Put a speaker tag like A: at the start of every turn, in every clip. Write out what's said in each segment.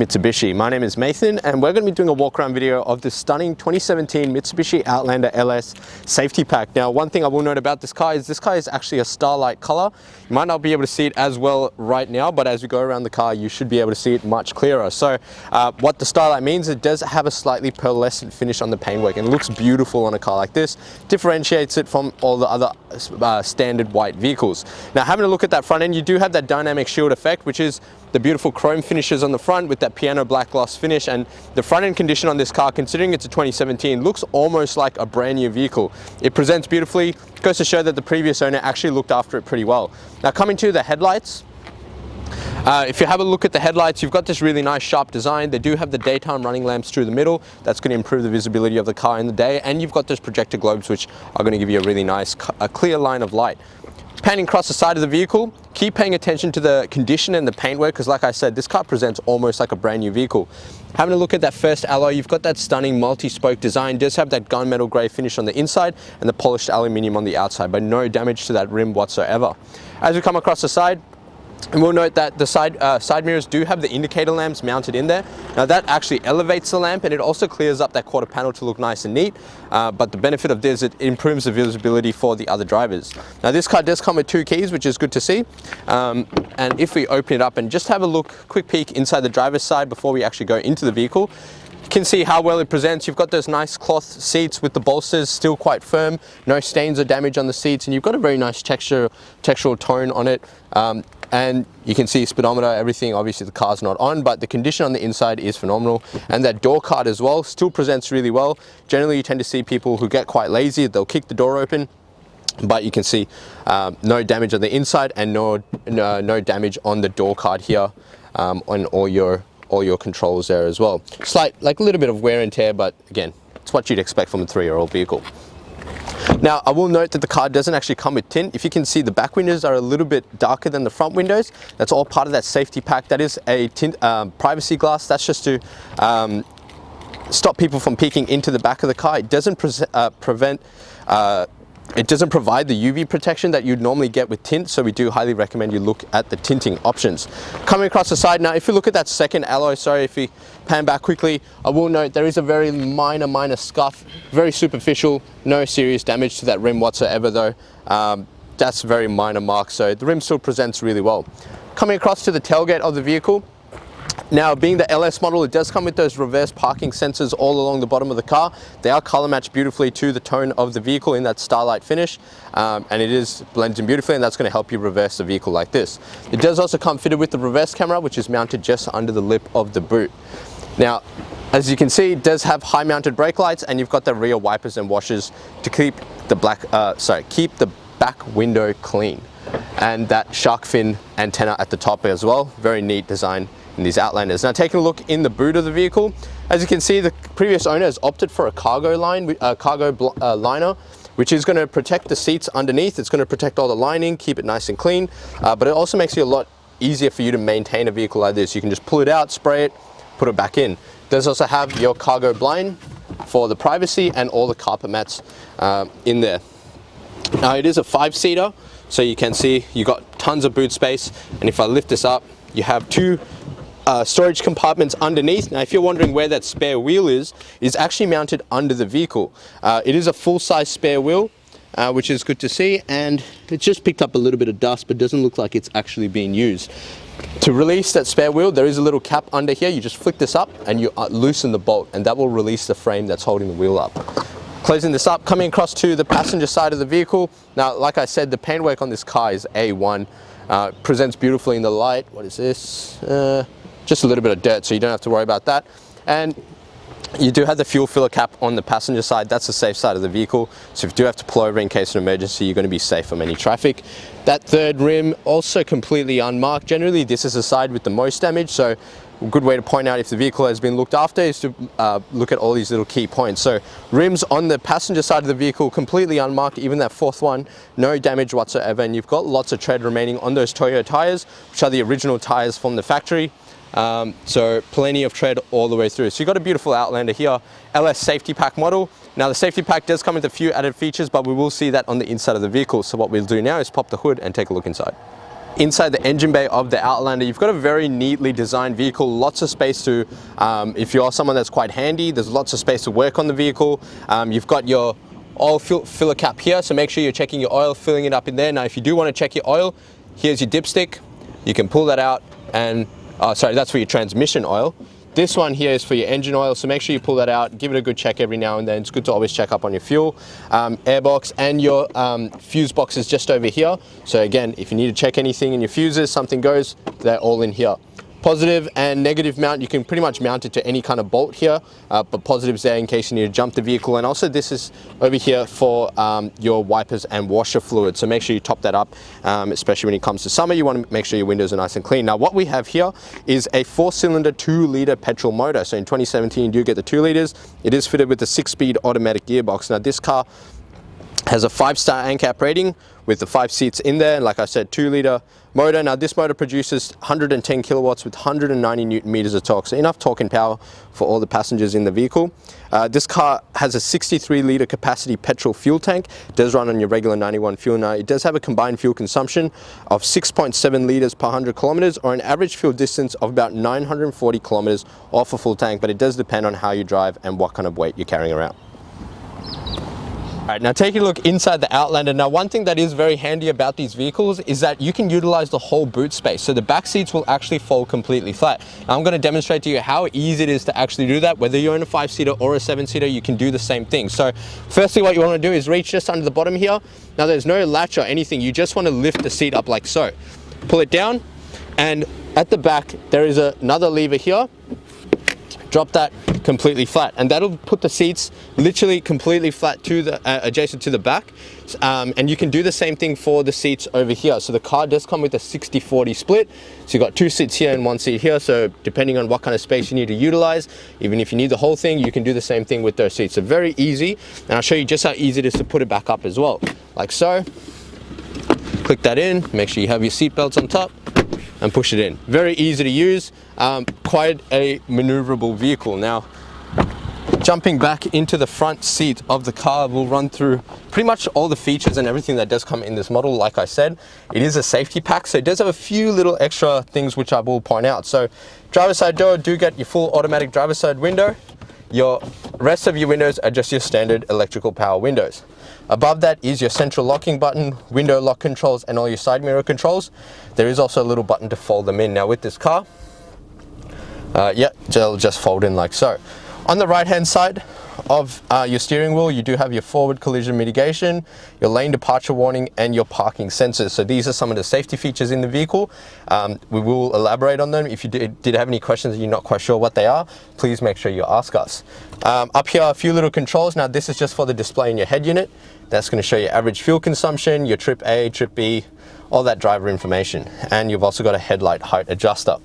A: Mitsubishi. My name is Nathan and we're going to be doing a walk around video of the stunning 2017 Mitsubishi Outlander LS safety pack. Now, one thing I will note about this car is actually a starlight color. You might not be able to see it as well right now, but as we go around the car, you should be able to see it much clearer. So what the starlight means, it does have a slightly pearlescent finish on the paintwork and it looks beautiful on a car like this. Differentiates it from all the other standard white vehicles. Now, having a look at that front end, you do have that dynamic shield effect, which is the beautiful chrome finishes on the front with that piano black gloss finish, and the front end condition on this car, considering it's a 2017, looks almost like a brand new vehicle. It presents beautifully, goes to show that the previous owner actually looked after it pretty well. Now, coming to the headlights, if you have a look at the headlights, you've got this really nice sharp design. They do have the daytime running lamps through the middle. That's going to improve the visibility of the car in the day, and you've got those projector globes which are going to give you a really nice clear line of light. Panning across the side of the vehicle, keep paying attention to the condition and the paintwork, because like I said, this car presents almost like a brand new vehicle. Having a look at that first alloy, you've got that stunning multi-spoke design. It does have that gunmetal grey finish on the inside and the polished aluminium on the outside, but no damage to that rim whatsoever. As we come across the side, and we'll note that the side mirrors do have the indicator lamps mounted in there. Now that actually elevates the lamp and it also clears up that quarter panel to look nice and neat. But the benefit of this, it improves the visibility for the other drivers. Now this car does come with 2 keys, which is good to see. And if we open it up and just have a look, quick peek inside the driver's side before we actually go into the vehicle, you can see how well it presents. You've got those nice cloth seats with the bolsters still quite firm, no stains or damage on the seats, and you've got a very nice textural tone on it. And you can see speedometer, everything. Obviously the car's not on, but the condition on the inside is phenomenal. And that door card as well still presents really well. Generally you tend to see people who get quite lazy, they'll kick the door open, but you can see no damage on the inside and no damage on the door card here, on all your controls there as well. Slight, like a little bit of wear and tear, but again, it's what you'd expect from a 3-year-old vehicle. Now, I will note that the car doesn't actually come with tint. If you can see, the back windows are a little bit darker than the front windows. That's all part of that safety pack. That is a tint, privacy glass. That's just to stop people from peeking into the back of the car. It doesn't it doesn't provide the UV protection that you'd normally get with tint, so we do highly recommend you look at the tinting options. Coming across the side now, if you look at that second alloy, sorry if we pan back quickly, I will note there is a very minor scuff, very superficial, no serious damage to that rim whatsoever though. That's a very minor mark, so the rim still presents really well. Coming across to the tailgate of the vehicle, now, being the LS model, it does come with those reverse parking sensors all along the bottom of the car. They are color matched beautifully to the tone of the vehicle in that starlight finish, and it blends in beautifully, and that's going to help you reverse the vehicle like this. It does also come fitted with the reverse camera, which is mounted just under the lip of the boot. Now, as you can see, it does have high mounted brake lights, and you've got the rear wipers and washers to keep the back window clean, and that shark fin antenna at the top as well. Very neat design in these Outlanders. Now, taking a look in the boot of the vehicle, as you can see, the previous owner has opted for a cargo liner, which is going to protect the seats underneath. It's going to protect all the lining, keep it nice and clean, but it also makes it a lot easier for you to maintain a vehicle like this. You can just pull it out, spray it, put it back in. It does also have your cargo blind for the privacy and all the carpet mats in there. Now, it is a 5-seater, so you can see you got tons of boot space, and if I lift this up, you have 2 storage compartments underneath. Now, if you're wondering where that spare wheel is actually mounted under the vehicle. It is a full-size spare wheel, which is good to see, and it just picked up a little bit of dust, but doesn't look like it's actually being used. To release that spare wheel, there is a little cap under here. You just flick this up and you loosen the bolt, and that will release the frame that's holding the wheel up. Closing this up, coming across to the passenger side of the vehicle. Now, like I said, the paintwork on this car is A1. Presents beautifully in the light. What is this? Just a little bit of dirt, so you don't have to worry about that. And you do have the fuel filler cap on the passenger side. That's the safe side of the vehicle, so if you do have to pull over in case of an emergency, you're going to be safe from any traffic. That third rim also completely unmarked. Generally, this is the side with the most damage, so a good way to point out if the vehicle has been looked after is to look at all these little key points. So rims on the passenger side of the vehicle completely unmarked, even that fourth one, no damage whatsoever, and you've got lots of tread remaining on those Toyo tires, which are the original tires from the factory. So plenty of tread all the way through. So you've got a beautiful Outlander here, LS safety pack model. Now, the safety pack does come with a few added features, but we will see that on the inside of the vehicle. So what we'll do now is pop the hood and take a look inside. inside the engine bay of the Outlander, you've got a very neatly designed vehicle, lots of space to, if you are someone that's quite handy, there's lots of space to work on the vehicle. You've got your oil filler cap here, so make sure you're checking your oil, filling it up in there. Now, if you do want to check your oil, here's your dipstick. You can pull that out and, sorry, that's for your transmission oil. This one here is for your engine oil, so make sure you pull that out, give it a good check every now and then. It's good to always check up on your fuel. Airbox and your fuse box is just over here. So again, if you need to check anything in your fuses, something goes, they're all in here. Positive and negative mount, you can pretty much mount it to any kind of bolt here, but positives there in case you need to jump the vehicle. And also this is over here for your wipers and washer fluid, so make sure you top that up, especially when it comes to summer. You want to make sure your windows are nice and clean. Now what we have here is a 4-cylinder 2-liter petrol motor. So in 2017 you do get the 2 liters. It is fitted with a 6-speed automatic gearbox. Now this car has a 5-star ANCAP rating with the 5 seats in there, and like I said, 2-liter motor. Now this motor produces 110 kilowatts with 190 newton meters of torque, so enough torque and power for all the passengers in the vehicle. This car has a 63-liter capacity petrol fuel tank. It does run on your regular 91 fuel. Now it does have a combined fuel consumption of 6.7 liters per 100 kilometers, or an average fuel distance of about 940 kilometers off a full tank, but it does depend on how you drive and what kind of weight you're carrying around. All right, now taking a look inside the Outlander. Now one thing that is very handy about these vehicles is that you can utilize the whole boot space. So the back seats will actually fold completely flat. Now I'm going to demonstrate to you how easy it is to actually do that. Whether you're in a 5-seater or a 7-seater, you can do the same thing. So firstly, what you want to do is reach just under the bottom here. Now there's no latch or anything. You just want to lift the seat up like so. Pull it down, and at the back, there is another lever here. Drop that completely flat, and that'll put the seats literally completely flat to the adjacent to the back. And you can do the same thing for the seats over here. So the car does come with a 60-40 split, so you've got 2 seats here and 1 seat here. So depending on what kind of space you need to utilize, even if you need the whole thing, you can do the same thing with those seats. So very easy, and I'll show you just how easy it is to put it back up as well, like so. Click that in, make sure you have your seat belts on top, and push it in. Very easy to use, quite a maneuverable vehicle. Now, jumping back into the front seat of the car, we'll run through pretty much all the features and everything that does come in this model. Like I said, it is a safety pack, so it does have a few little extra things which I will point out. So driver's side door, do get your full automatic driver's side window. Your rest of your windows are just your standard electrical power windows. Above that is your central locking button, window lock controls, and all your side mirror controls. There is also a little button to fold them in. Now with this car, they'll just fold in like so. On the right hand side of your steering wheel, you do have your forward collision mitigation, your lane departure warning, and your parking sensors. So these are some of the safety features in the vehicle. We will elaborate on them. If you did have any questions and you're not quite sure what they are, please make sure you ask us. Up here are a few little controls. Now this is just for the display in your head unit. That's going to show your average fuel consumption, your trip A, trip B, all that driver information. And you've also got a headlight height adjuster.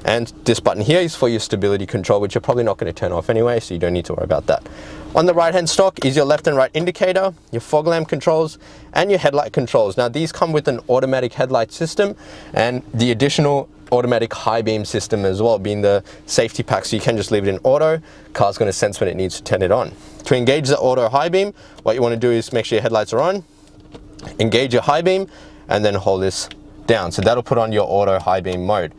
A: And this button here is for your stability control, which you're probably not going to turn off anyway, so you don't need to worry about that. On the right hand stalk is your left and right indicator, your fog lamp controls, and your headlight controls. Now these come with an automatic headlight system and the additional automatic high beam system as well, being the safety pack, so you can just leave it in auto. Car's going to sense when it needs to turn it on. To engage the auto high beam, what you want to do is make sure your headlights are on, engage your high beam, and then hold this down. So that'll put on your auto high beam mode.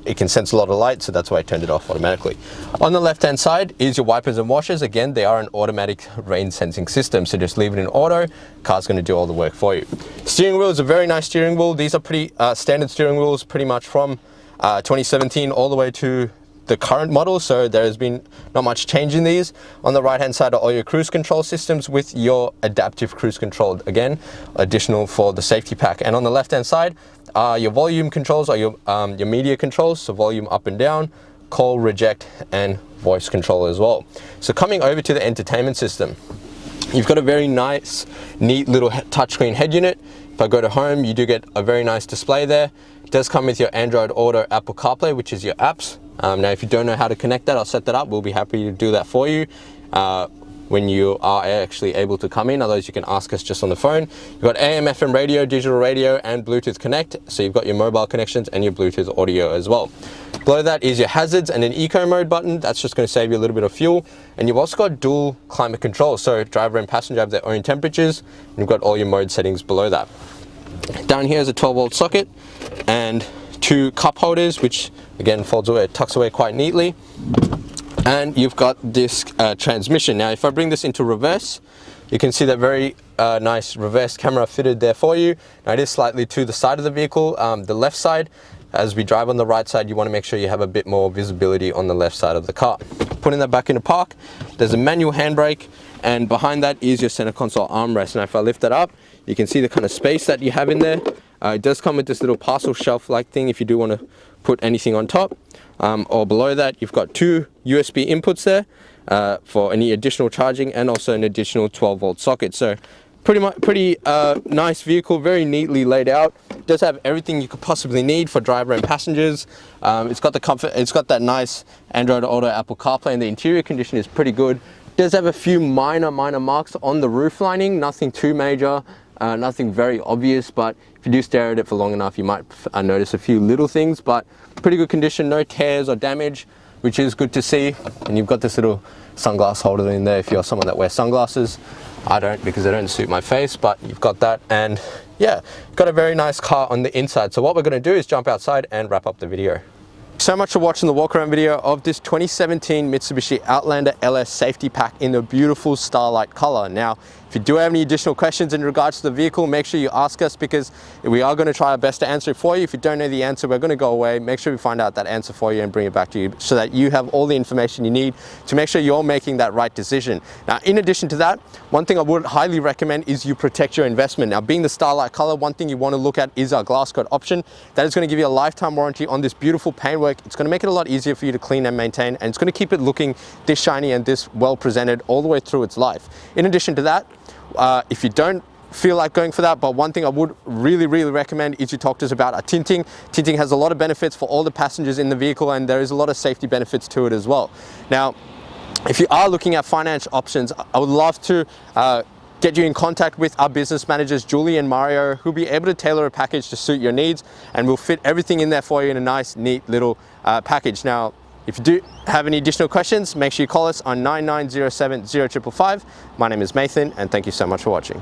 A: It can sense a lot of light, so that's why I turned it off automatically. On the left hand side is your wipers and washers. Again, they are an automatic rain sensing system, so just leave it in auto. Car's going to do all the work for you. Steering wheel is a very nice steering wheel. These are pretty standard steering wheels, pretty much from 2017 all the way to the current model, so there has been not much change in these. On the right hand side are all your cruise control systems with your adaptive cruise control, again additional for the safety pack. And on the left hand side are your volume controls, or your media controls, so volume up and down, call, reject, and voice control as well. So coming over to the entertainment system, you've got a very nice, neat little touchscreen head unit. If I go to home, you do get a very nice display there. It does come with your Android Auto, Apple CarPlay, which is your apps. Now if you don't know how to connect that, I'll set that up. We'll be happy to do that for you when you are actually able to come in. Otherwise you can ask us just on the phone. You've got AM, FM radio, digital radio, and Bluetooth Connect. So you've got your mobile connections and your Bluetooth audio as well. Below that is your hazards and an eco mode button. That's just going to save you a little bit of fuel. And you've also got dual climate control. So driver and passenger have their own temperatures. And you've got all your mode settings below that. Down here is a 12-volt socket and 2 cup holders, which again folds away, tucks away quite neatly. And you've got this transmission. Now if I bring this into reverse, you can see that very nice reverse camera fitted there for you. Now it is slightly to the side of the vehicle, the left side. As we drive on the right side, you want to make sure you have a bit more visibility on the left side of the car. Putting that back into park, there's a manual handbrake, and behind that is your center console armrest. Now if I lift that up, you can see the kind of space that you have in there. It does come with this little parcel shelf like thing if you do want to put anything on top. Or below that, you've got 2 USB inputs there for any additional charging, and also an additional 12-volt socket. So pretty nice vehicle, very neatly laid out. It does have everything you could possibly need for driver and passengers. It's got the comfort, it's got that nice Android Auto, Apple CarPlay, and the interior condition is pretty good. It does have a few minor marks on the roof lining, nothing too major, nothing very obvious, but if you do stare at it for long enough, you might notice a few little things, but pretty good condition, no tears or damage, which is good to see. And you've got this little sunglass holder in there if you're someone that wears sunglasses. I don't, because they don't suit my face, but you've got that. And yeah, got a very nice car on the inside. So what we're going to do is jump outside and wrap up the video. So much for watching the walk around video of this 2017 Mitsubishi Outlander LS safety pack in the beautiful starlight color. Now, if you do have any additional questions in regards to the vehicle, make sure you ask us, because we are going to try our best to answer it for you. If you don't know the answer, we're going to go away, make sure we find out that answer for you and bring it back to you, so that you have all the information you need to make sure you're making that right decision. Now, in addition to that, one thing I would highly recommend is you protect your investment. Now, being the starlight color, one thing you want to look at is our glass coat option. That is going to give you a lifetime warranty on this beautiful paintwork. It's going to make it a lot easier for you to clean and maintain, and it's going to keep it looking this shiny and this well presented all the way through its life. In addition to that, if you don't feel like going for that, but one thing I would really recommend is you talk to us about our tinting. Tinting has a lot of benefits for all the passengers in the vehicle, and there is a lot of safety benefits to it as well. Now, if you are looking at finance options, I would love to get you in contact with our business managers, Julie and Mario, who'll be able to tailor a package to suit your needs, and we'll fit everything in there for you in a nice, neat little package. Now, if you do have any additional questions, make sure you call us on 9907 0555. My name is Nathan, and thank you so much for watching.